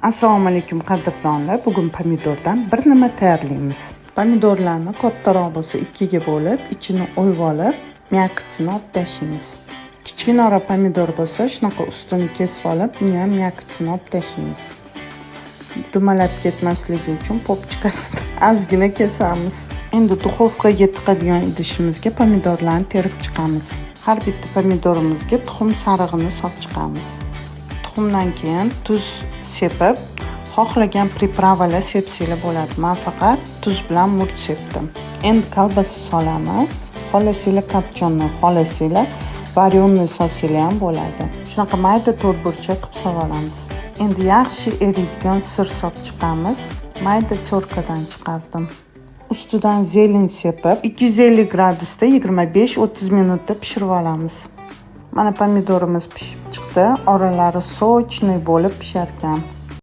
Assalomu alaykum qadrdonlar. Bugun pomidordan bir nima tayyorlaymiz. Pomidorlarni kattaroq bo'lsa 2 ga bo'lib, ichini o'yib olib, miyaqitini olib tashlaymiz. Kichkinaroq pomidor bo'lsa, shunaqa ustini kesib olib, uni ham miyaqitini olib tashlaymiz. Dumalab ketmasligi uchun popchikasini ozgina kesamiz. Endi duxovkaga tiqadigan idishimizga pomidorlarni terib chiqamiz. Har bitta pomidorimizga tuxum sarig'ini solib chiqamiz. Tuxumdan keyin tuz sepib, xohlagan pripravalar sepsanglar bo'ladi. Men faqat tuz bilan murch sepdim. Endi kolbasa solamiz. Xohlasanglar kapchonni, xohlasanglar varyonni solsanglar ham bo'ladi. Shunaqa mayda to'rtburchak qilib solamiz. Endi yaxshi eriydigan sir solib chiqamiz. Mayda cho'rkadan chiqardim. Ustidan zelin sepib, 250 gradusda 25-30 minutda pishirib olamiz. Mana pomidorimiz pishib chiqdi. Oralari sochniy bo'lib pishar ekan.